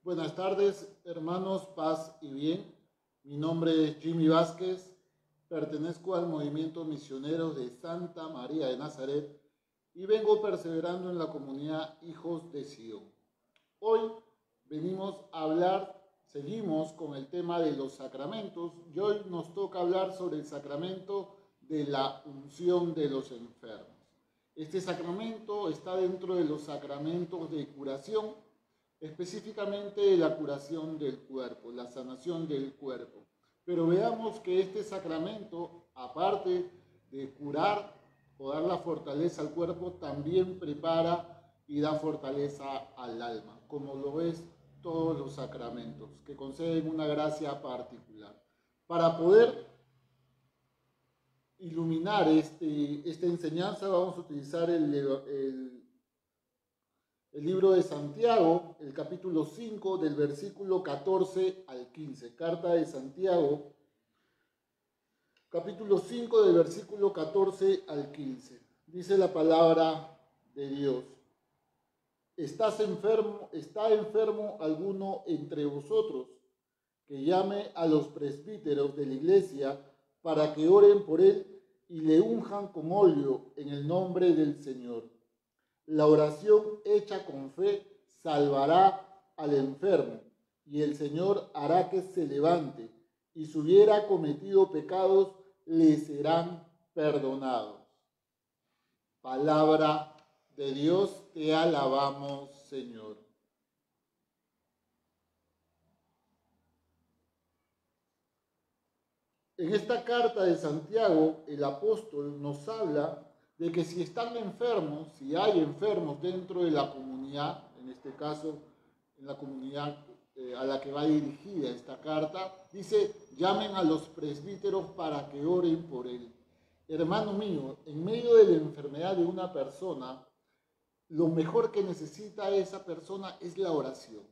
Buenas tardes, hermanos, paz y bien. Mi nombre es Jimmy Vázquez, pertenezco al movimiento misionero de Santa María de Nazaret y vengo perseverando en la comunidad Hijos de Sion. Hoy venimos a hablar, seguimos con el tema de los sacramentos y hoy nos toca hablar sobre el sacramento de la unción de los enfermos. Este sacramento está dentro de los sacramentos de curación, específicamente la curación del cuerpo, la sanación del cuerpo. Pero veamos que este sacramento, aparte de curar o dar la fortaleza al cuerpo, también prepara y da fortaleza al alma, como lo es todos los sacramentos, que conceden una gracia particular. Para poder iluminar esta enseñanza, vamos a utilizar el libro de Santiago, el capítulo 5, del versículo 14 al 15. Carta de Santiago, capítulo 5, del versículo 14 al 15. Dice la palabra de Dios: ¿Está enfermo alguno entre vosotros? Que llame a los presbíteros de la iglesia para que oren por él y le unjan con óleo en el nombre del Señor. La oración hecha con fe salvará al enfermo, y el Señor hará que se levante, y si hubiera cometido pecados, le serán perdonados. Palabra de Dios, te alabamos, Señor. En esta carta de Santiago, el apóstol nos habla de que si están enfermos, si hay enfermos dentro de la comunidad, en este caso en la comunidad a la que va dirigida esta carta, dice: llamen a los presbíteros para que oren por él. Hermano mío, en medio de la enfermedad de una persona, lo mejor que necesita esa persona es la oración.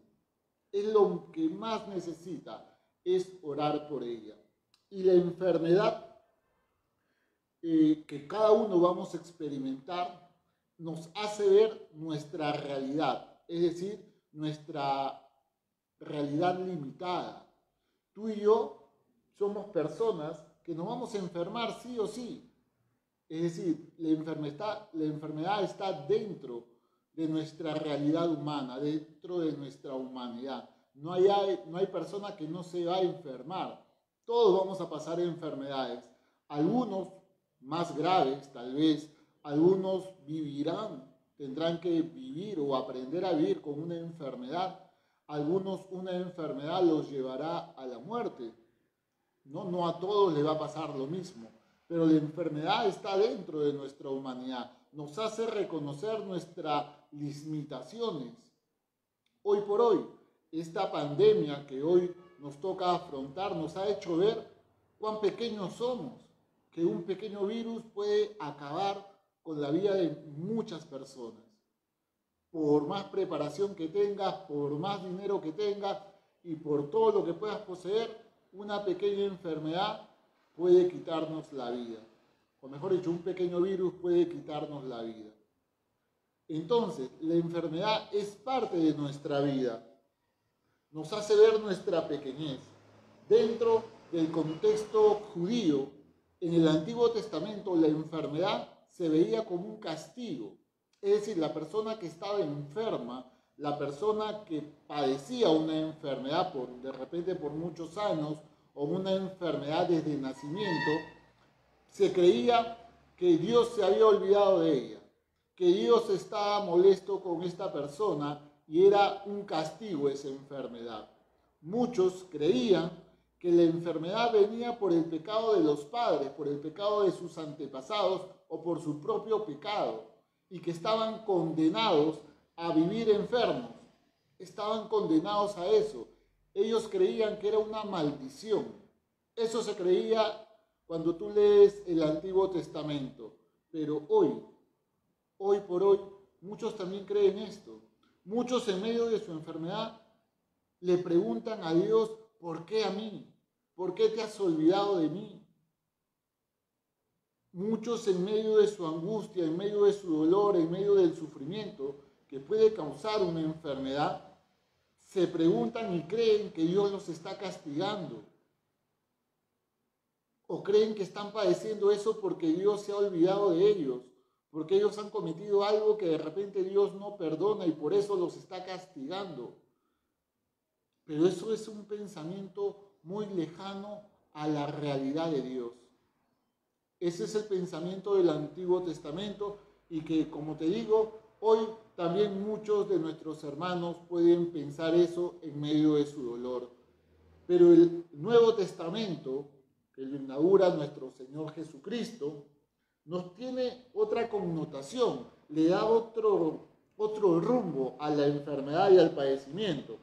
Es lo que más necesita, es orar por ella. Y la enfermedad que cada uno vamos a experimentar nos hace ver nuestra realidad, es decir, nuestra realidad limitada. Tú y yo somos personas que nos vamos a enfermar sí o sí. Es decir, la enfermedad está dentro de nuestra realidad humana, dentro de nuestra humanidad. No hay persona que no se va a enfermar. Todos vamos a pasar enfermedades, algunos más graves tal vez, algunos tendrán que vivir o aprender a vivir con una enfermedad, algunos una enfermedad los llevará a la muerte. No a todos les va a pasar lo mismo, pero la enfermedad está dentro de nuestra humanidad, nos hace reconocer nuestras limitaciones. Hoy por hoy, esta pandemia que hoy nos toca afrontar nos ha hecho ver cuán pequeños somos, que un pequeño virus puede acabar con la vida de muchas personas. Por más preparación que tengas, por más dinero que tengas y por todo lo que puedas poseer, una pequeña enfermedad puede quitarnos la vida. O mejor dicho, un pequeño virus puede quitarnos la vida. Entonces, la enfermedad es parte de nuestra vida. Nos hace ver nuestra pequeñez. Dentro del contexto judío, en el Antiguo Testamento, la enfermedad se veía como un castigo. Es decir, la persona que estaba enferma, la persona que padecía una enfermedad de repente por muchos años, o una enfermedad desde nacimiento, se creía que Dios se había olvidado de ella, que Dios estaba molesto con esta persona y era un castigo esa enfermedad. Muchos creían que la enfermedad venía por el pecado de los padres, por el pecado de sus antepasados o por su propio pecado, y que estaban condenados a vivir enfermos, estaban condenados a eso. Ellos creían que era una maldición. Eso se creía cuando tú lees el Antiguo Testamento, pero hoy por hoy, muchos también creen esto. Muchos en medio de su enfermedad le preguntan a Dios: ¿por qué a mí? ¿Por qué te has olvidado de mí? Muchos en medio de su angustia, en medio de su dolor, en medio del sufrimiento que puede causar una enfermedad, se preguntan y creen que Dios los está castigando. O creen que están padeciendo eso porque Dios se ha olvidado de ellos, porque ellos han cometido algo que de repente Dios no perdona y por eso los está castigando. Pero eso es un pensamiento muy lejano a la realidad de Dios. Ese es el pensamiento del Antiguo Testamento y que, como te digo, hoy también muchos de nuestros hermanos pueden pensar eso en medio de su dolor. Pero el Nuevo Testamento, que lo inaugura nuestro Señor Jesucristo, nos tiene otra connotación, le da otro rumbo a la enfermedad y al padecimiento.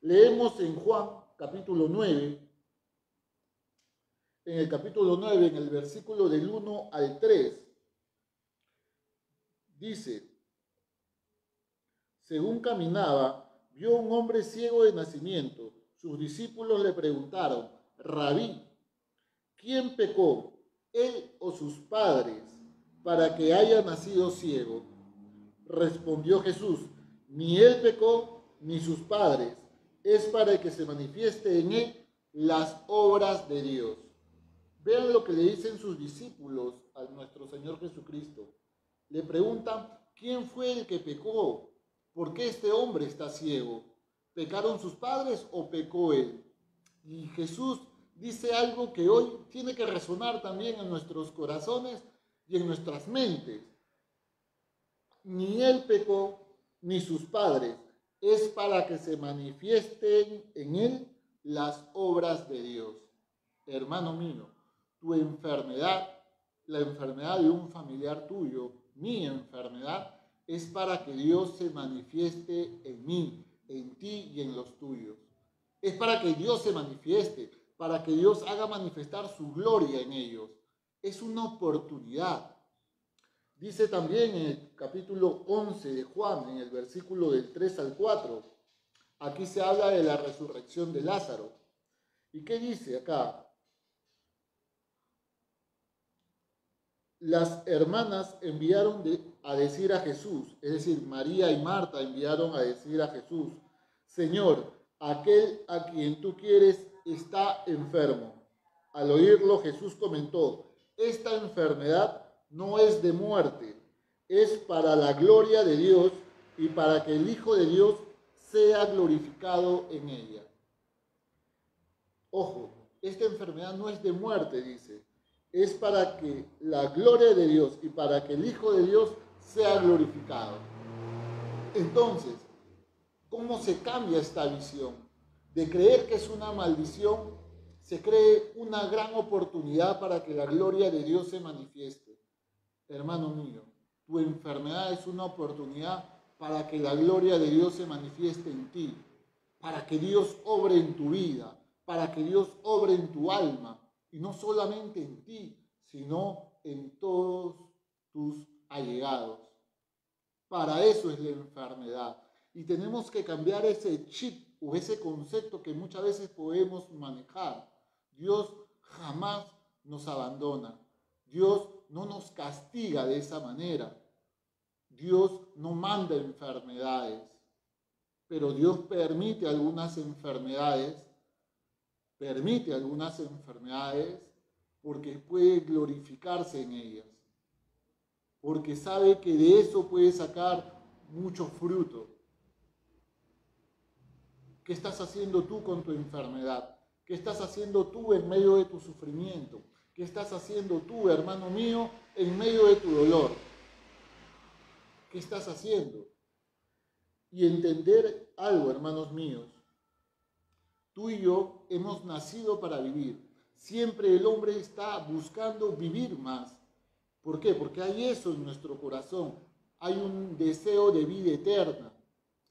Leemos en Juan capítulo 9, en el capítulo 9, en el versículo del 1 al 3, dice: según caminaba, vio un hombre ciego de nacimiento. Sus discípulos le preguntaron: Rabí, ¿quién pecó, él o sus padres, para que haya nacido ciego? Respondió Jesús: ni él pecó, ni sus padres. Es para que se manifieste en él las obras de Dios. Vean lo que le dicen sus discípulos a nuestro Señor Jesucristo. Le preguntan: ¿quién fue el que pecó? ¿Por qué este hombre está ciego? ¿Pecaron sus padres o pecó él? Y Jesús dice algo que hoy tiene que resonar también en nuestros corazones y en nuestras mentes. Ni él pecó, ni sus padres. Es para que se manifiesten en él las obras de Dios. Hermano mío, tu enfermedad, la enfermedad de un familiar tuyo, mi enfermedad, es para que Dios se manifieste en mí, en ti y en los tuyos. Es para que Dios se manifieste, para que Dios haga manifestar su gloria en ellos. Es una oportunidad. Dice también en el capítulo 11 de Juan, en el versículo del 3 al 4, aquí se habla de la resurrección de Lázaro. ¿Y qué dice acá? Las hermanas enviaron a decir a Jesús, es decir, María y Marta enviaron a decir a Jesús: Señor, aquel a quien tú quieres está enfermo. Al oírlo, Jesús comentó: esta enfermedad no es de muerte, es para la gloria de Dios y para que el Hijo de Dios sea glorificado en ella. Ojo, esta enfermedad no es de muerte, dice. Es para que la gloria de Dios y para que el Hijo de Dios sea glorificado. Entonces, ¿cómo se cambia esta visión? De creer que es una maldición, se cree una gran oportunidad para que la gloria de Dios se manifieste. Hermano mío, tu enfermedad es una oportunidad para que la gloria de Dios se manifieste en ti, para que Dios obre en tu vida, para que Dios obre en tu alma, y no solamente en ti, sino en todos tus allegados. Para eso es la enfermedad. Y tenemos que cambiar ese chip o ese concepto que muchas veces podemos manejar. Dios jamás nos abandona. Dios no nos castiga de esa manera. Dios no manda enfermedades. Pero Dios permite algunas enfermedades porque puede glorificarse en ellas, porque sabe que de eso puede sacar mucho fruto. ¿Qué estás haciendo tú con tu enfermedad? ¿Qué estás haciendo tú en medio de tu sufrimiento? ¿Qué estás haciendo tú, hermano mío, en medio de tu dolor? ¿Qué estás haciendo? Y entender algo, hermanos míos. Tú y yo hemos nacido para vivir. Siempre el hombre está buscando vivir más. ¿Por qué? Porque hay eso en nuestro corazón. Hay un deseo de vida eterna.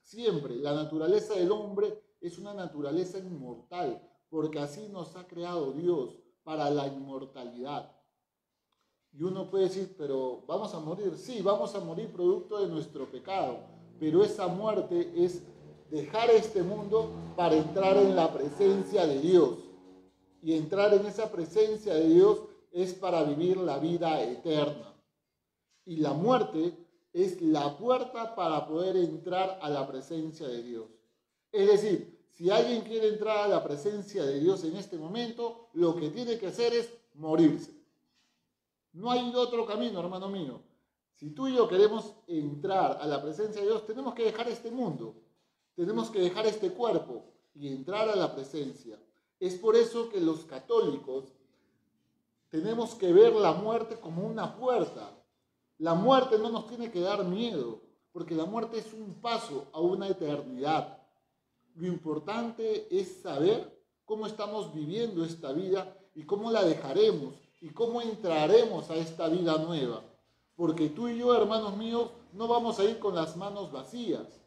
Siempre. La naturaleza del hombre es una naturaleza inmortal, porque así nos ha creado Dios para la inmortalidad. Y uno puede decir, pero ¿vamos a morir? Sí, vamos a morir producto de nuestro pecado, pero esa muerte es dejar este mundo para entrar en la presencia de Dios. Y entrar en esa presencia de Dios es para vivir la vida eterna. Y la muerte es la puerta para poder entrar a la presencia de Dios. Es decir, si alguien quiere entrar a la presencia de Dios en este momento, lo que tiene que hacer es morirse. No hay otro camino, hermano mío. Si tú y yo queremos entrar a la presencia de Dios, tenemos que dejar este mundo, tenemos que dejar este cuerpo y entrar a la presencia. Es por eso que los católicos tenemos que ver la muerte como una puerta. La muerte no nos tiene que dar miedo, porque la muerte es un paso a una eternidad. Lo importante es saber cómo estamos viviendo esta vida y cómo la dejaremos y cómo entraremos a esta vida nueva. Porque tú y yo, hermanos míos, no vamos a ir con las manos vacías.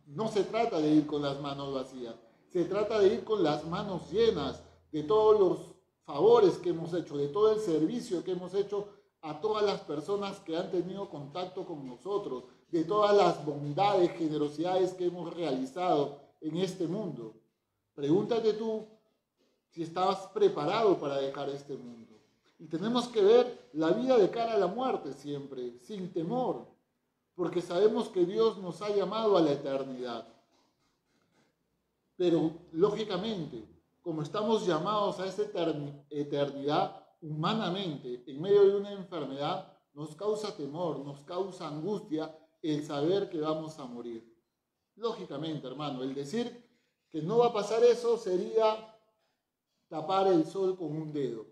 No se trata de ir con las manos vacías. Se trata de ir con las manos llenas de todos los favores que hemos hecho, de todo el servicio que hemos hecho a todas las personas que han tenido contacto con nosotros, de todas las bondades, generosidades que hemos realizado en este mundo. Pregúntate tú si estabas preparado para dejar este mundo. Y tenemos que ver la vida de cara a la muerte siempre, sin temor, porque sabemos que Dios nos ha llamado a la eternidad. Pero, lógicamente, como estamos llamados a esa eternidad humanamente, en medio de una enfermedad, nos causa temor, nos causa angustia el saber que vamos a morir. Lógicamente, hermano, el decir que no va a pasar eso sería tapar el sol con un dedo.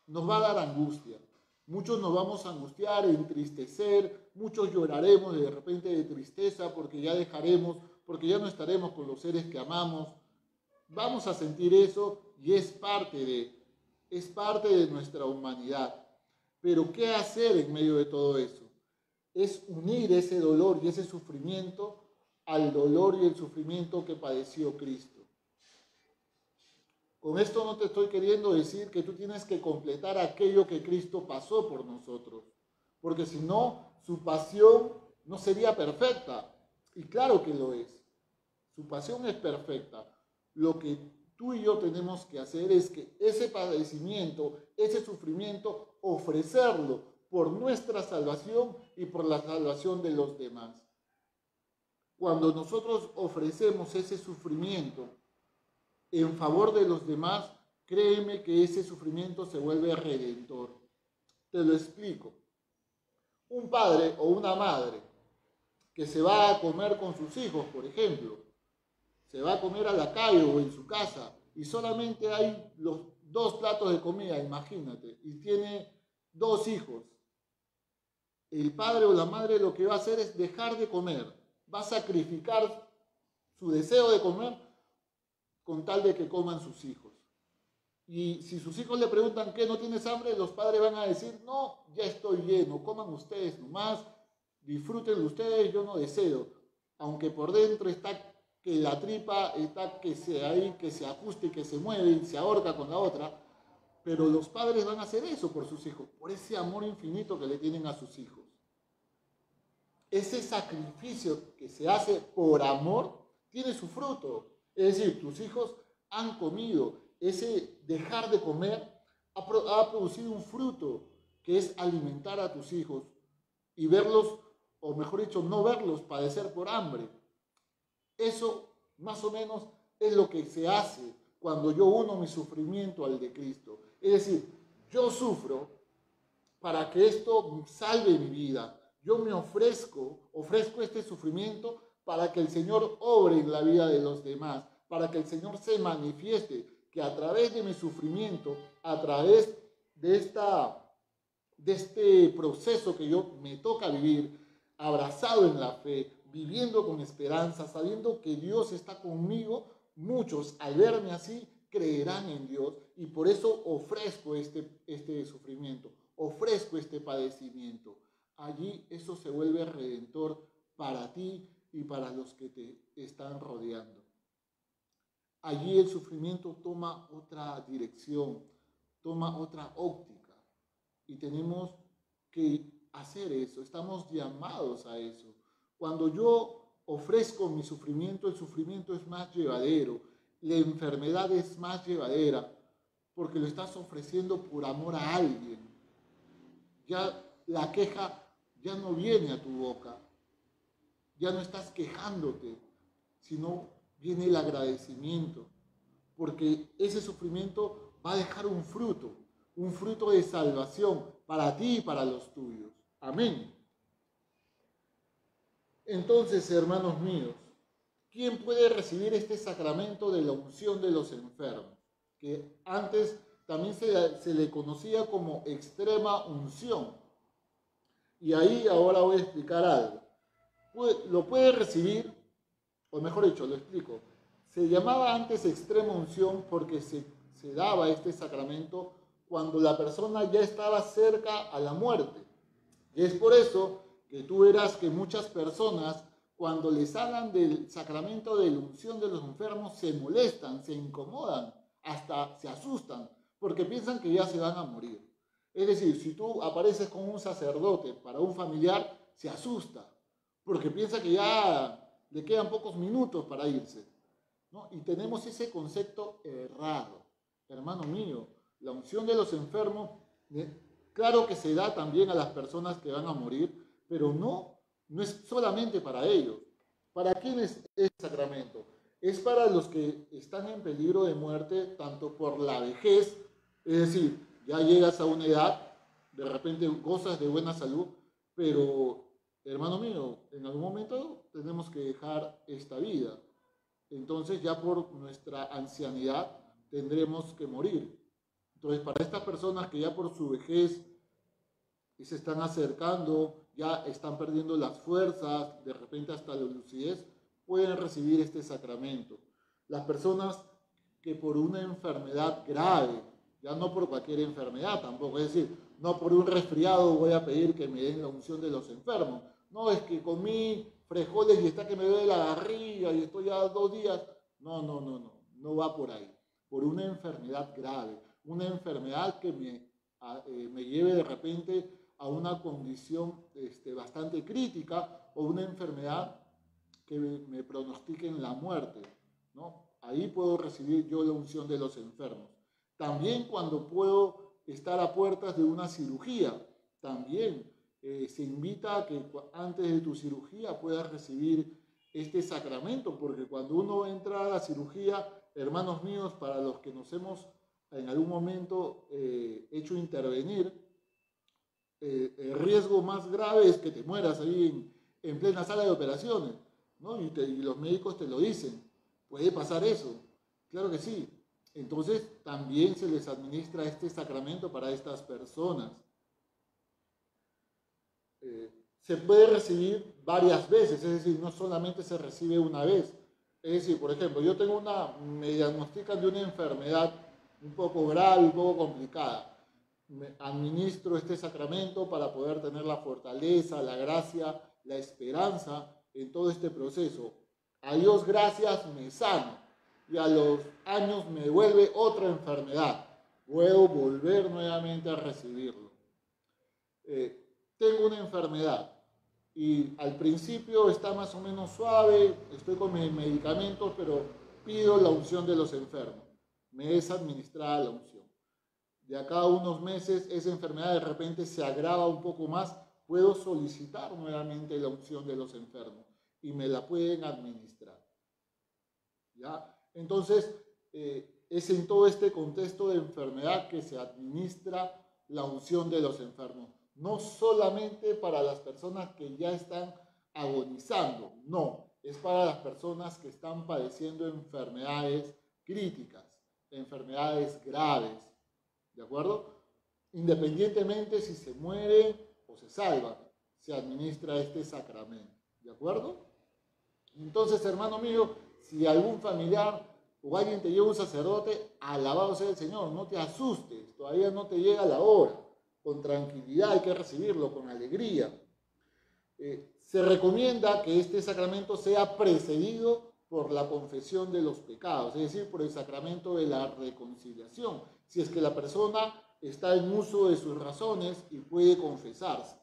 Nos va a dar angustia. Muchos nos vamos a angustiar, entristecer, muchos lloraremos de repente de tristeza porque ya dejaremos, porque ya no estaremos con los seres que amamos. Vamos a sentir eso y es parte de nuestra humanidad. Pero ¿qué hacer en medio de todo eso? Es unir ese dolor y ese sufrimiento al dolor y el sufrimiento que padeció Cristo. Con esto no te estoy queriendo decir que tú tienes que completar aquello que Cristo pasó por nosotros, porque si no, su pasión no sería perfecta. Y claro que lo es. Su pasión es perfecta. Lo que tú y yo tenemos que hacer es que ese padecimiento, ese sufrimiento, ofrecerlo por nuestra salvación y por la salvación de los demás. Cuando nosotros ofrecemos ese sufrimiento en favor de los demás, créeme que ese sufrimiento se vuelve redentor. Te lo explico. Un padre o una madre que se va a comer con sus hijos, por ejemplo, se va a comer a la calle o en su casa y solamente hay los 2 platos de comida, imagínate, y tiene 2 hijos. El padre o la madre lo que va a hacer es dejar de comer, va a sacrificar su deseo de comer con tal de que coman sus hijos. Y si sus hijos le preguntan ¿qué, no tienes hambre? Los padres van a decir no, ya estoy lleno, coman ustedes nomás, disfruten ustedes, yo no deseo. Aunque por dentro está que la tripa está que se ajuste, que se mueve y se ahorca con la otra, pero los padres van a hacer eso por sus hijos, por ese amor infinito que le tienen a sus hijos. Ese sacrificio que se hace por amor tiene su fruto. Es decir, tus hijos han comido, ese dejar de comer ha producido un fruto que es alimentar a tus hijos y verlos, o mejor dicho, no verlos padecer por hambre. Eso más o menos es lo que se hace cuando yo uno mi sufrimiento al de Cristo. Es decir, yo sufro para que esto salve mi vida. Yo me ofrezco este sufrimiento para que el Señor obre en la vida de los demás, para que el Señor se manifieste, que a través de mi sufrimiento, a través de este proceso que yo me toca vivir, abrazado en la fe, viviendo con esperanza, sabiendo que Dios está conmigo, muchos al verme así creerán en Dios y por eso ofrezco este sufrimiento, ofrezco este padecimiento. Allí eso se vuelve redentor para ti y para los que te están rodeando. Allí el sufrimiento toma otra dirección, toma otra óptica y tenemos que hacer eso, estamos llamados a eso. Cuando yo ofrezco mi sufrimiento, el sufrimiento es más llevadero, la enfermedad es más llevadera, porque lo estás ofreciendo por amor a alguien. Ya la queja ya no viene a tu boca, ya no estás quejándote, sino viene el agradecimiento, porque ese sufrimiento va a dejar un fruto de salvación para ti y para los tuyos. Amén. Entonces, hermanos míos, ¿quién puede recibir este sacramento de la unción de los enfermos? Que antes también se le conocía como extrema unción. Y ahí ahora voy a explicar algo. Lo puede recibir, o mejor dicho, lo explico. Se llamaba antes extrema unción porque se daba este sacramento cuando la persona ya estaba cerca a la muerte. Y es por eso que tú verás que muchas personas, cuando les hablan del sacramento de la unción de los enfermos, se molestan, se incomodan, hasta se asustan, porque piensan que ya se van a morir. Es decir, si tú apareces con un sacerdote para un familiar, se asusta, porque piensa que ya le quedan pocos minutos para irse, ¿no? Y tenemos ese concepto errado. Hermano mío, la unción de los enfermos, claro que se da también a las personas que van a morir, pero no es solamente para ellos. ¿Para quién es el sacramento? Es para los que están en peligro de muerte, tanto por la vejez, es decir, ya llegas a una edad, de repente gozas de buena salud, pero, hermano mío, en algún momento tenemos que dejar esta vida. Entonces ya por nuestra ancianidad tendremos que morir. Entonces, para estas personas que ya por su vejez se están acercando, ya están perdiendo las fuerzas, de repente hasta la lucidez, pueden recibir este sacramento. Las personas que por una enfermedad grave, ya no por cualquier enfermedad tampoco, es decir, no por un resfriado voy a pedir que me den la unción de los enfermos. No, es que comí frijoles y está que me duele la barriga y estoy ya 2 días. No va por ahí. Por una enfermedad grave, una enfermedad que me lleve de repente a una condición bastante crítica o una enfermedad que me pronostiquen la muerte, ¿no? Ahí puedo recibir yo la unción de los enfermos. También cuando puedo estar a puertas de una cirugía, también se invita a que antes de tu cirugía puedas recibir este sacramento, porque cuando uno va a entrar a la cirugía, hermanos míos, para los que nos hemos en algún momento hecho intervenir, el riesgo más grave es que te mueras ahí en plena sala de operaciones, ¿no? Y los médicos te lo dicen, puede pasar eso, claro que sí. Entonces también se les administra este sacramento para estas personas. Se puede recibir varias veces, es decir, no solamente se recibe una vez. Es decir, por ejemplo, me diagnostican de una enfermedad un poco grave, un poco complicada. Me administro este sacramento para poder tener la fortaleza, la gracia, la esperanza en todo este proceso. A Dios gracias, me sano. Y a los años me vuelve otra enfermedad. Puedo volver nuevamente a recibirlo. Tengo una enfermedad y al principio está más o menos suave, estoy con mis medicamentos, pero pido la unción de los enfermos. Me es administrada la unción. De acá a unos meses esa enfermedad de repente se agrava un poco más, puedo solicitar nuevamente la unción de los enfermos y me la pueden administrar. ¿Ya? Entonces, es en todo este contexto de enfermedad que se administra la unción de los enfermos. No solamente para las personas que ya están agonizando, no, es para las personas que están padeciendo enfermedades críticas, enfermedades graves, ¿de acuerdo? Independientemente si se muere o se salva, se administra este sacramento, ¿de acuerdo? Entonces, hermano mío, si algún familiar o alguien te lleva un sacerdote, alabado sea el Señor, no te asustes, todavía no te llega la hora. Con tranquilidad hay que recibirlo, con alegría. Se recomienda que este sacramento sea precedido por la confesión de los pecados, es decir, por el sacramento de la reconciliación, si es que la persona está en uso de sus razones y puede confesarse.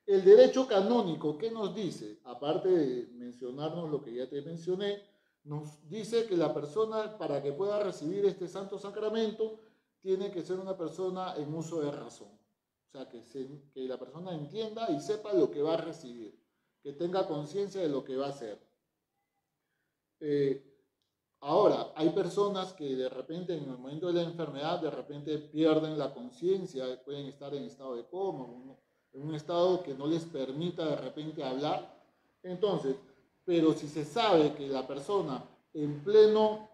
El derecho canónico, ¿qué nos dice? Aparte de mencionarnos lo que ya te mencioné, nos dice que la persona, para que pueda recibir este santo sacramento, tiene que ser una persona en uso de razón. O sea, que la persona entienda y sepa lo que va a recibir, que tenga conciencia de lo que va a hacer. Eh, Ahora, hay personas que de repente en el momento de la enfermedad, de repente pierden la conciencia, pueden estar en estado de coma, en un estado que no les permita de repente hablar. Entonces, pero si se sabe que la persona en pleno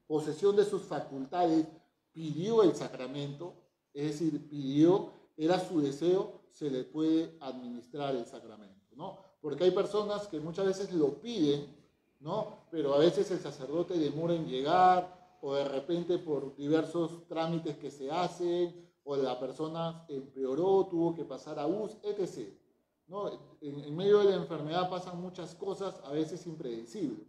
posesión de sus facultades pidió el sacramento, es decir, pidió, era su deseo, se le puede administrar el sacramento, ¿no? Porque hay personas que muchas veces lo piden, ¿no? Pero a veces el sacerdote demora en llegar, o de repente por diversos trámites que se hacen, o la persona empeoró, tuvo que pasar a UCI, etc. ¿No? En medio de la enfermedad pasan muchas cosas, a veces impredecibles,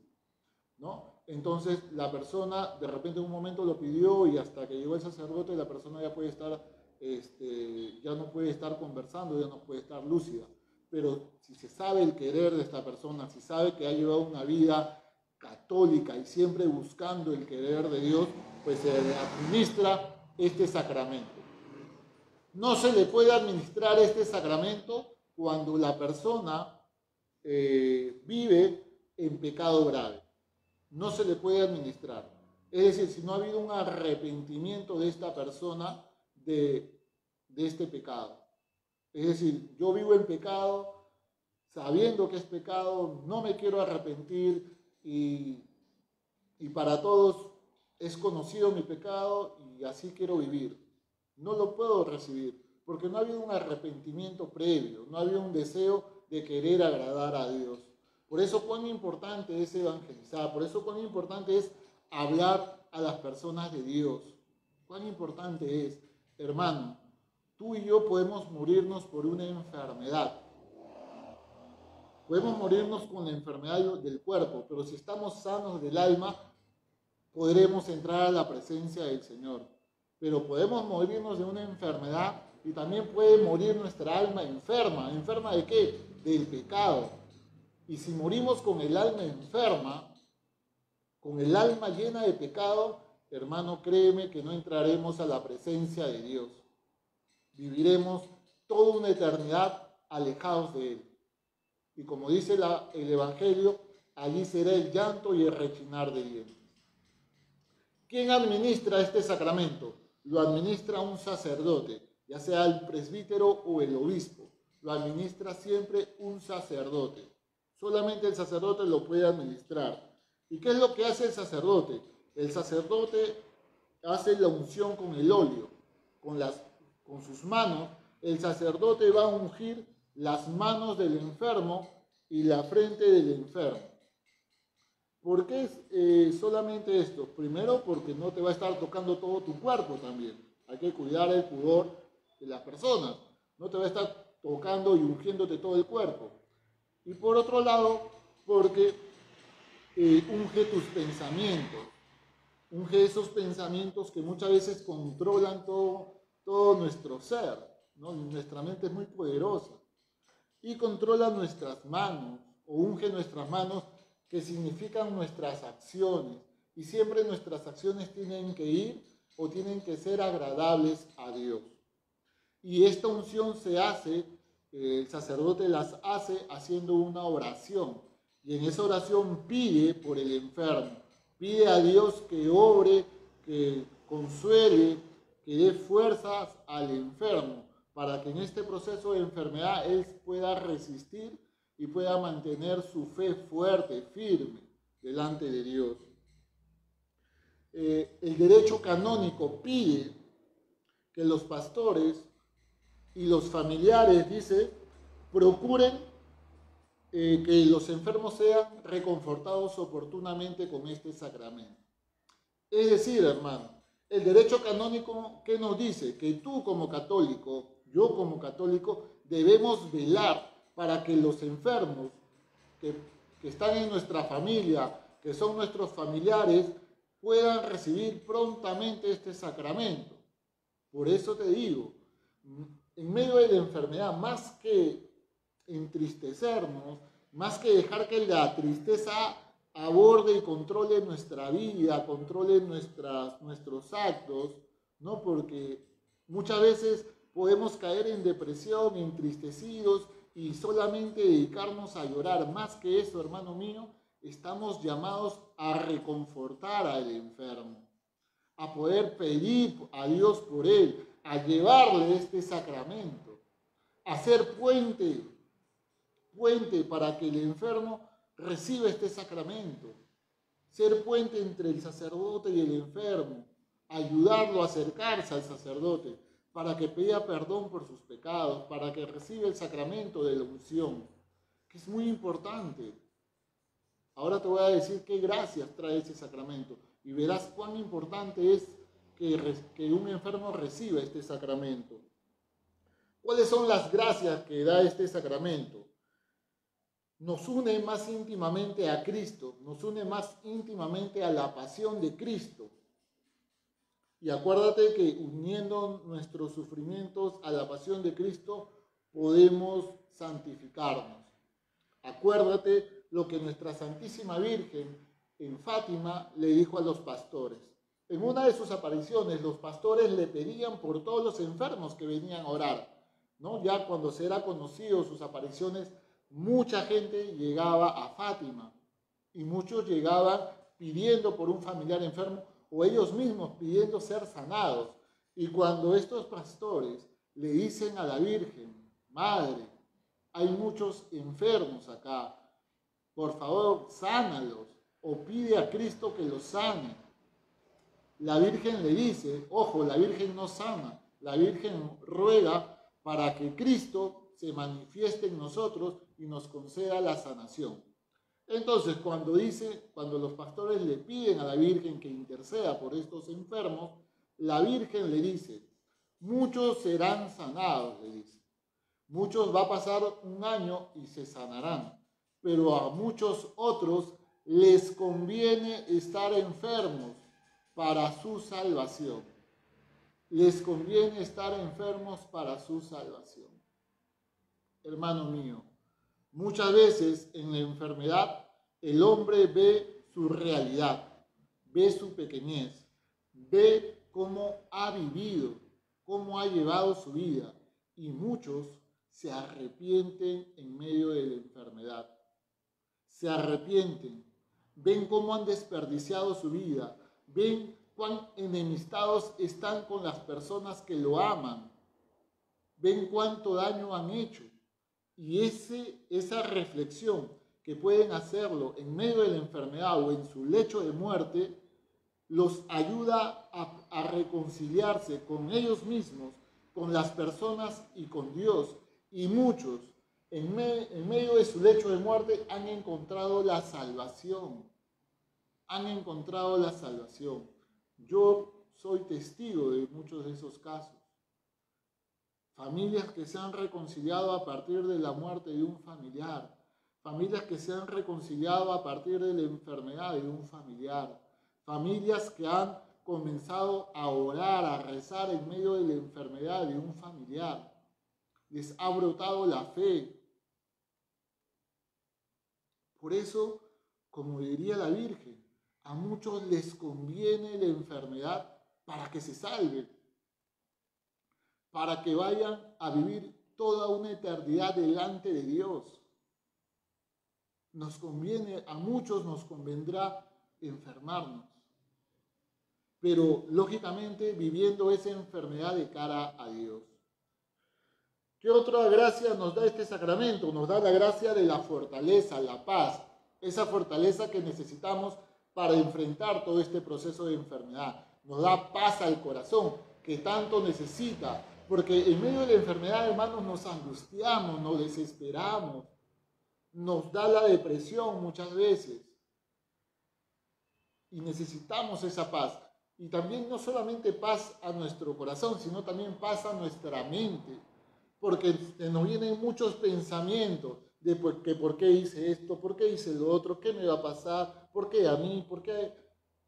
¿no? Entonces la persona de repente en un momento lo pidió y hasta que llegó el sacerdote la persona ya puede estar, ya no puede estar conversando, ya no puede estar lúcida. Pero si se sabe el querer de esta persona, si sabe que ha llevado una vida católica y siempre buscando el querer de Dios, pues se le administra este sacramento. No se le puede administrar este sacramento cuando la persona vive en pecado grave. No se le puede administrar. Es decir, si no ha habido un arrepentimiento de esta persona de este pecado. Es decir, yo vivo en pecado, sabiendo que es pecado, no me quiero arrepentir y para todos es conocido mi pecado y así quiero vivir. No lo puedo recibir porque no ha habido un arrepentimiento previo, no ha habido un deseo de querer agradar a Dios. Por eso cuán importante es evangelizar, por eso cuán importante es hablar a las personas de Dios. Cuán importante es, hermano, tú y yo podemos morirnos por una enfermedad. Podemos morirnos con la enfermedad del cuerpo, pero si estamos sanos del alma, podremos entrar a la presencia del Señor. Pero podemos morirnos de una enfermedad y también puede morir nuestra alma enferma. ¿Enferma de qué? Del pecado. Y si morimos con el alma enferma, con el alma llena de pecado, hermano, créeme que no entraremos a la presencia de Dios. Viviremos toda una eternidad alejados de Él. Y como dice el Evangelio, allí será el llanto y el rechinar de dientes. ¿Quién administra este sacramento? Lo administra un sacerdote, ya sea el presbítero o el obispo. Lo administra siempre un sacerdote. Solamente el sacerdote lo puede administrar. ¿Y qué es lo que hace el sacerdote? El sacerdote hace la unción con el óleo, con sus manos. El sacerdote va a ungir las manos del enfermo y la frente del enfermo. ¿Por qué solamente esto? Primero, porque no te va a estar tocando todo tu cuerpo también. Hay que cuidar el pudor de las personas. No te va a estar tocando y ungiéndote todo el cuerpo. Y por otro lado, porque unge tus pensamientos. Unge esos pensamientos que muchas veces controlan todo nuestro ser, ¿no? Nuestra mente es muy poderosa. Y controla nuestras manos, o unge nuestras manos, que significan nuestras acciones. Y siempre nuestras acciones tienen que ir o tienen que ser agradables a Dios. Y esta unción se hace, el sacerdote las hace haciendo una oración. Y en esa oración pide por el enfermo. Pide a Dios que obre, que consuele, que dé fuerzas al enfermo, para que en este proceso de enfermedad él pueda resistir y pueda mantener su fe fuerte, firme, delante de Dios. El derecho canónico pide que los pastores y los familiares, dice, procuren que los enfermos sean reconfortados oportunamente con este sacramento. Es decir, hermano, el derecho canónico, ¿qué nos dice? Que tú como católico, yo como católico, debemos velar para que los enfermos que están en nuestra familia, que son nuestros familiares, puedan recibir prontamente este sacramento. Por eso te digo, en medio de la enfermedad, más que entristecernos, más que dejar que la tristeza aborde y controle nuestra vida, controle nuestros actos, ¿no? Porque muchas veces podemos caer en depresión, entristecidos y solamente dedicarnos a llorar. Más que eso, hermano mío, estamos llamados a reconfortar al enfermo, a poder pedir a Dios por él, a llevarle este sacramento, a ser puente para que el enfermo reciba este sacramento, ser puente entre el sacerdote y el enfermo, ayudarlo a acercarse al sacerdote para que pida perdón por sus pecados, para que reciba el sacramento de la unción, que es muy importante. Ahora te voy a decir qué gracias trae ese sacramento y verás cuán importante es que un enfermo reciba este sacramento. ¿Cuáles son las gracias que da este sacramento? Nos une más íntimamente a Cristo, nos une más íntimamente a la pasión de Cristo. Y acuérdate que uniendo nuestros sufrimientos a la pasión de Cristo, podemos santificarnos. Acuérdate lo que nuestra Santísima Virgen en Fátima le dijo a los pastores. En una de sus apariciones, los pastores le pedían por todos los enfermos que venían a orar, ¿no? Ya cuando se era conocido sus apariciones, mucha gente llegaba a Fátima y muchos llegaban pidiendo por un familiar enfermo o ellos mismos pidiendo ser sanados. Y cuando estos pastores le dicen a la Virgen, Madre, hay muchos enfermos acá, por favor, sánalos, o pide a Cristo que los sane. La Virgen le dice, ojo, la Virgen no sana, la Virgen ruega para que Cristo se manifieste en nosotros y nos conceda la sanación. Entonces, cuando los pastores le piden a la Virgen que interceda por estos enfermos, la Virgen le dice, muchos serán sanados, le dice. Muchos va a pasar un año y se sanarán, pero a muchos otros les conviene estar enfermos para su salvación. Les conviene estar enfermos para su salvación. Hermano mío, muchas veces en la enfermedad el hombre ve su realidad, ve su pequeñez, ve cómo ha vivido, cómo ha llevado su vida y muchos se arrepienten en medio de la enfermedad. Se arrepienten, ven cómo han desperdiciado su vida, ven cuán enemistados están con las personas que lo aman, ven cuánto daño han hecho. Y esa reflexión que pueden hacerlo en medio de la enfermedad o en su lecho de muerte, los ayuda a reconciliarse con ellos mismos, con las personas y con Dios. Y muchos, en medio de su lecho de muerte, han encontrado la salvación. Han encontrado la salvación. Yo soy testigo de muchos de esos casos. Familias que se han reconciliado a partir de la muerte de un familiar. Familias que se han reconciliado a partir de la enfermedad de un familiar. Familias que han comenzado a orar, a rezar en medio de la enfermedad de un familiar. Les ha brotado la fe. Por eso, como diría la Virgen, a muchos les conviene la enfermedad para que se salven, para que vayan a vivir toda una eternidad delante de Dios. A muchos nos convendrá enfermarnos, pero lógicamente viviendo esa enfermedad de cara a Dios. ¿Qué otra gracia nos da este sacramento? Nos da la gracia de la fortaleza, la paz, esa fortaleza que necesitamos para enfrentar todo este proceso de enfermedad. Nos da paz al corazón, que tanto necesita, porque en medio de la enfermedad, hermanos, nos angustiamos, nos desesperamos, nos da la depresión muchas veces, y necesitamos esa paz. Y también no solamente paz a nuestro corazón, sino también paz a nuestra mente, porque nos vienen muchos pensamientos de que por qué hice esto, por qué hice lo otro, qué me va a pasar, por qué a mí, por qué.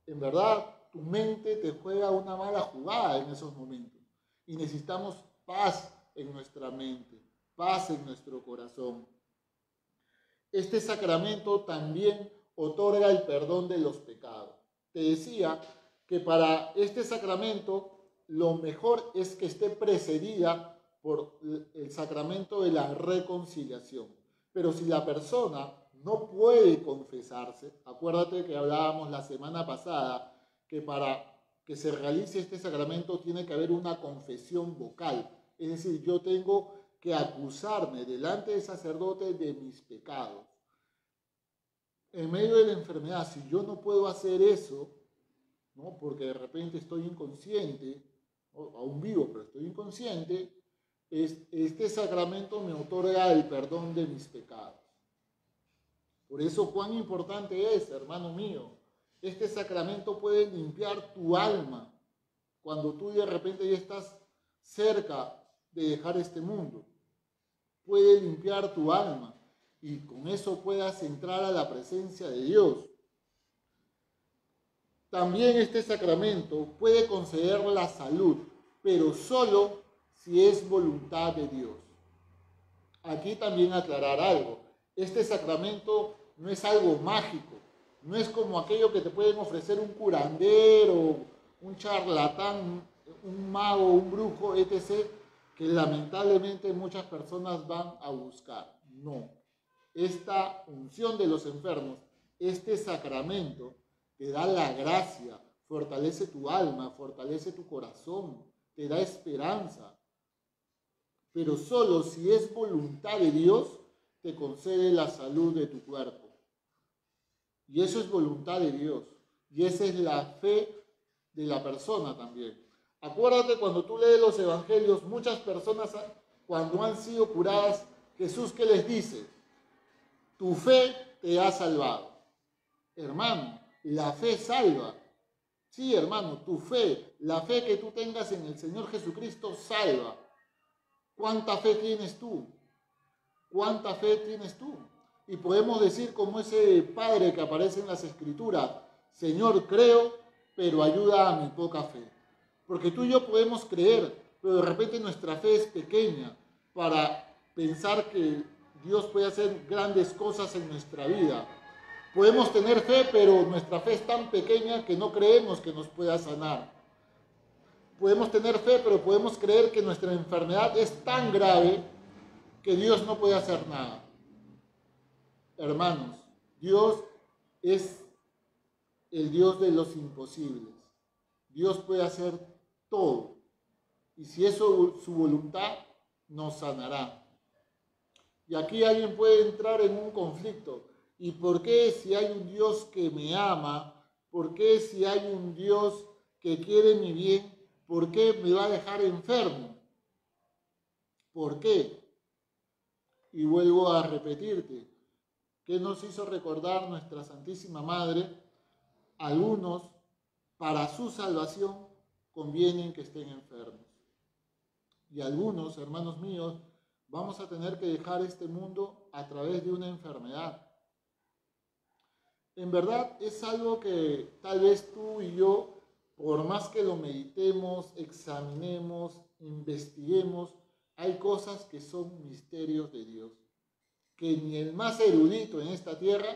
En verdad, tu mente te juega una mala jugada en esos momentos. Y necesitamos paz en nuestra mente, paz en nuestro corazón. Este sacramento también otorga el perdón de los pecados. Te decía que para este sacramento lo mejor es que esté precedida por el sacramento de la reconciliación. Pero si la persona no puede confesarse. Acuérdate que hablábamos la semana pasada que para que se realice este sacramento tiene que haber una confesión vocal. Es decir, yo tengo que acusarme delante del sacerdote de mis pecados. En medio de la enfermedad, si yo no puedo hacer eso, ¿no? Porque de repente estoy inconsciente, aún vivo, pero estoy inconsciente, este sacramento me otorga el perdón de mis pecados. Por eso cuán importante es, hermano mío, este sacramento puede limpiar tu alma cuando tú de repente ya estás cerca de dejar este mundo. Puede limpiar tu alma y con eso puedas entrar a la presencia de Dios. También este sacramento puede conceder la salud, pero solo si es voluntad de Dios. Aquí también aclarar algo. Este sacramento no es algo mágico, no es como aquello que te pueden ofrecer un curandero, un charlatán, un mago, un brujo, etc., que lamentablemente muchas personas van a buscar. No. Esta unción de los enfermos, este sacramento, te da la gracia, fortalece tu alma, fortalece tu corazón, te da esperanza. Pero solo si es voluntad de Dios, te concede la salud de tu cuerpo. Y eso es voluntad de Dios. Y esa es la fe de la persona también. Acuérdate cuando tú lees los evangelios, muchas personas cuando han sido curadas, Jesús ¿qué les dice? Tu fe te ha salvado. Hermano, la fe salva. Sí, hermano, tu fe, la fe que tú tengas en el Señor Jesucristo salva. ¿Cuánta fe tienes tú? ¿Cuánta fe tienes tú? Y podemos decir como ese padre que aparece en las Escrituras, Señor, creo, pero ayuda a mi poca fe. Porque tú y yo podemos creer, pero de repente nuestra fe es pequeña para pensar que Dios puede hacer grandes cosas en nuestra vida. Podemos tener fe, pero nuestra fe es tan pequeña que no creemos que nos pueda sanar. Podemos tener fe, pero podemos creer que nuestra enfermedad es tan grave que Dios no puede hacer nada. Hermanos, Dios es el Dios de los imposibles. Dios puede hacer todo. Y si es su voluntad, nos sanará. Y aquí alguien puede entrar en un conflicto. ¿Y por qué si hay un Dios que me ama? ¿Por qué si hay un Dios que quiere mi bien? ¿Por qué me va a dejar enfermo? ¿Por qué? Y vuelvo a repetirte, ¿qué nos hizo recordar nuestra Santísima Madre? Algunos, para su salvación, convienen que estén enfermos. Y algunos, hermanos míos, vamos a tener que dejar este mundo a través de una enfermedad. En verdad es algo que tal vez tú y yo, por más que lo meditemos, examinemos, investiguemos, hay cosas que son misterios de Dios, que ni el más erudito en esta tierra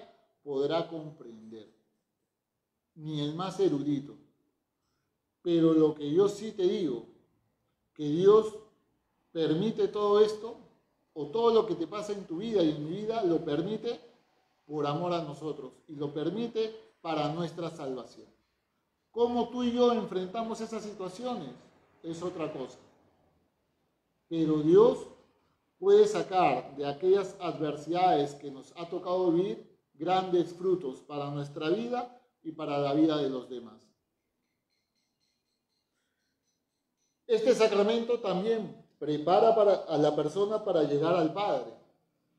podrá comprender. Ni el más erudito. Pero lo que yo sí te digo, que Dios permite todo esto, o todo lo que te pasa en tu vida y en mi vida, lo permite por amor a nosotros, y lo permite para nuestra salvación. ¿Cómo tú y yo enfrentamos esas situaciones? Es otra cosa. Pero Dios puede sacar de aquellas adversidades que nos ha tocado vivir grandes frutos para nuestra vida y para la vida de los demás. Este sacramento también prepara a la persona para llegar al Padre.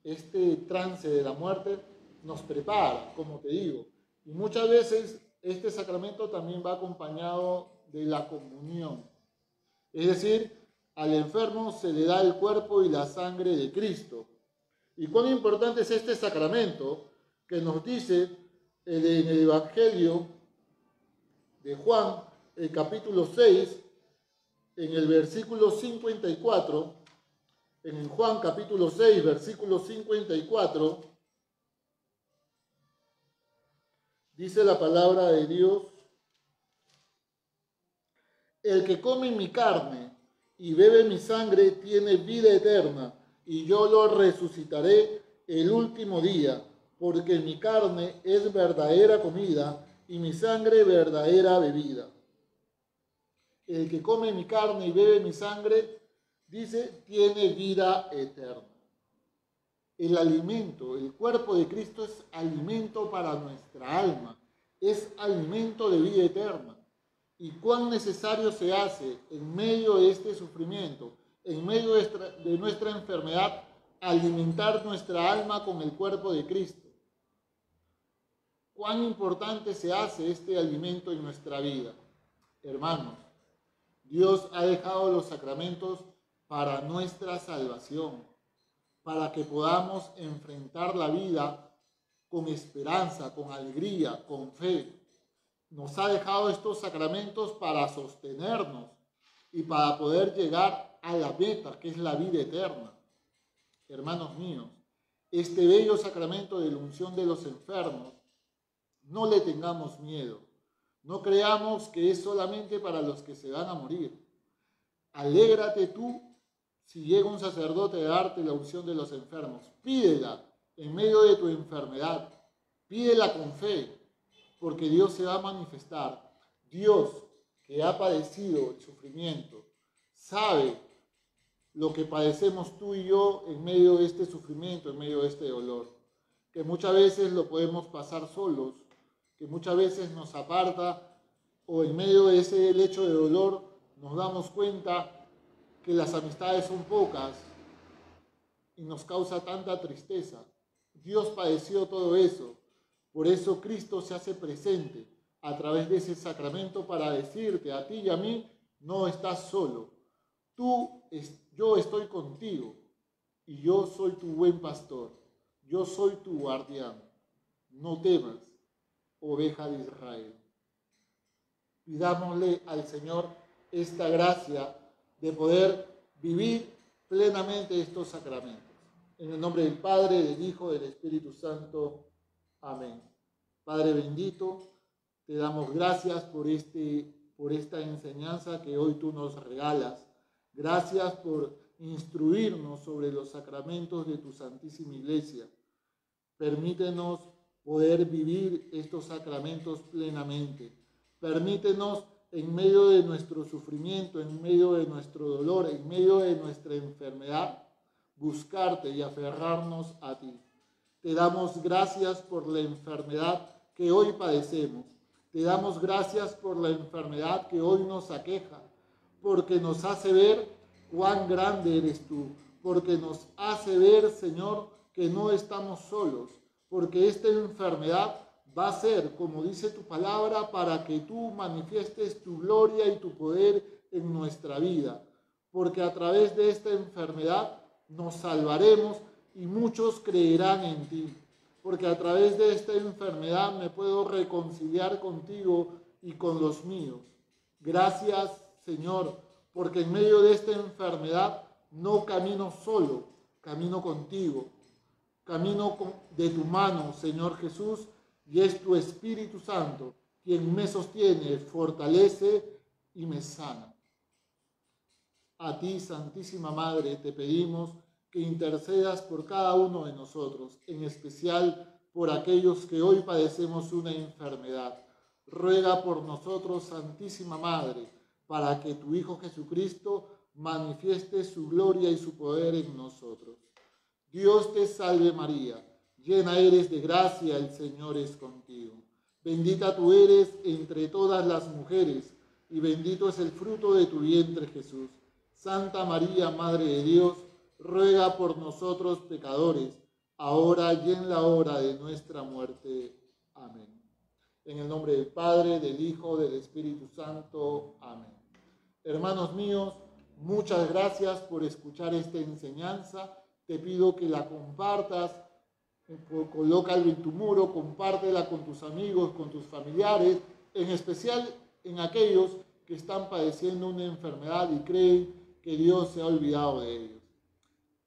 Este trance de la muerte nos prepara, como te digo. Y muchas veces este sacramento también va acompañado de la comunión. Es decir, al enfermo se le da el cuerpo y la sangre de Cristo. ¿Y cuán importante es este sacramento que nos dice en el Evangelio de Juan, el capítulo 6, en el versículo 54, en Juan capítulo 6, versículo 54, dice la palabra de Dios: el que come mi carne y bebe mi sangre tiene vida eterna, y yo lo resucitaré el último día. porque mi carne es verdadera comida y mi sangre verdadera bebida. El que come mi carne y bebe mi sangre, dice, tiene vida eterna. El alimento, el cuerpo de Cristo es alimento para nuestra alma, es alimento de vida eterna. Y cuán necesario se hace en medio de este sufrimiento, en medio de nuestra enfermedad, alimentar nuestra alma con el cuerpo de Cristo. Cuán importante se hace este alimento en nuestra vida. Hermanos, Dios ha dejado los sacramentos para nuestra salvación, para que podamos enfrentar la vida con esperanza, con alegría, con fe. Nos ha dejado estos sacramentos para sostenernos y para poder llegar a la meta, que es la vida eterna. Hermanos míos, este bello sacramento de la unción de los enfermos, no le tengamos miedo. No creamos que es solamente para los que se van a morir. Alégrate tú si llega un sacerdote a darte la unción de los enfermos. Pídela en medio de tu enfermedad. Pídela con fe, porque Dios se va a manifestar. Dios, que ha padecido el sufrimiento, sabe lo que padecemos tú y yo en medio de este sufrimiento, en medio de este dolor, que muchas veces lo podemos pasar solos, que muchas veces nos aparta, o en medio de ese lecho de dolor nos damos cuenta que las amistades son pocas y nos causa tanta tristeza. Dios padeció todo eso, por eso Cristo se hace presente a través de ese sacramento para decirte a ti y a mí, no estás solo, yo estoy contigo y yo soy tu buen pastor, yo soy tu guardián, no temas, oveja de Israel. Pidámosle al Señor esta gracia de poder vivir plenamente estos sacramentos. En el nombre del Padre, del Hijo, del Espíritu Santo. Amén. Padre bendito, te damos gracias por esta enseñanza que hoy tú nos regalas. Gracias por instruirnos sobre los sacramentos de tu Santísima Iglesia. Permítenos poder vivir estos sacramentos plenamente. Permítenos en medio de nuestro sufrimiento, en medio de nuestro dolor, en medio de nuestra enfermedad, buscarte y aferrarnos a ti. Te damos gracias por la enfermedad que hoy padecemos. Te damos gracias por la enfermedad que hoy nos aqueja, porque nos hace ver cuán grande eres tú, porque nos hace ver, Señor, que no estamos solos, porque esta enfermedad va a ser, como dice tu palabra, para que tú manifiestes tu gloria y tu poder en nuestra vida, porque a través de esta enfermedad nos salvaremos y muchos creerán en ti, porque a través de esta enfermedad me puedo reconciliar contigo y con los míos. Gracias, Señor, porque en medio de esta enfermedad no camino solo, camino contigo, camino de tu mano, Señor Jesús, y es tu Espíritu Santo quien me sostiene, fortalece y me sana. A ti, Santísima Madre, te pedimos que intercedas por cada uno de nosotros, en especial por aquellos que hoy padecemos una enfermedad. Ruega por nosotros, Santísima Madre, para que tu Hijo Jesucristo manifieste su gloria y su poder en nosotros. Dios te salve María, llena eres de gracia, el Señor es contigo. Bendita tú eres entre todas las mujeres, y bendito es el fruto de tu vientre Jesús. Santa María, Madre de Dios, ruega por nosotros pecadores, ahora y en la hora de nuestra muerte. Amén. En el nombre del Padre, del Hijo, del Espíritu Santo. Amén. Hermanos míos, muchas gracias por escuchar esta enseñanza. Te pido que la compartas, colócala en tu muro, compártela con tus amigos, con tus familiares, en especial en aquellos que están padeciendo una enfermedad y creen que Dios se ha olvidado de ellos.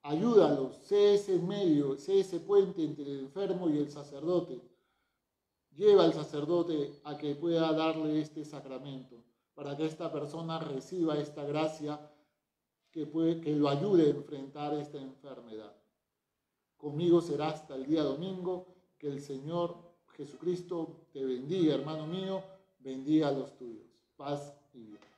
Ayúdalos, sé ese medio, sé ese puente entre el enfermo y el sacerdote. Lleva al sacerdote a que pueda darle este sacramento, para que esta persona reciba esta gracia que lo ayude a enfrentar esta enfermedad. Conmigo será hasta el día domingo. Que el Señor Jesucristo te bendiga, hermano mío, bendiga a los tuyos. Paz y bien.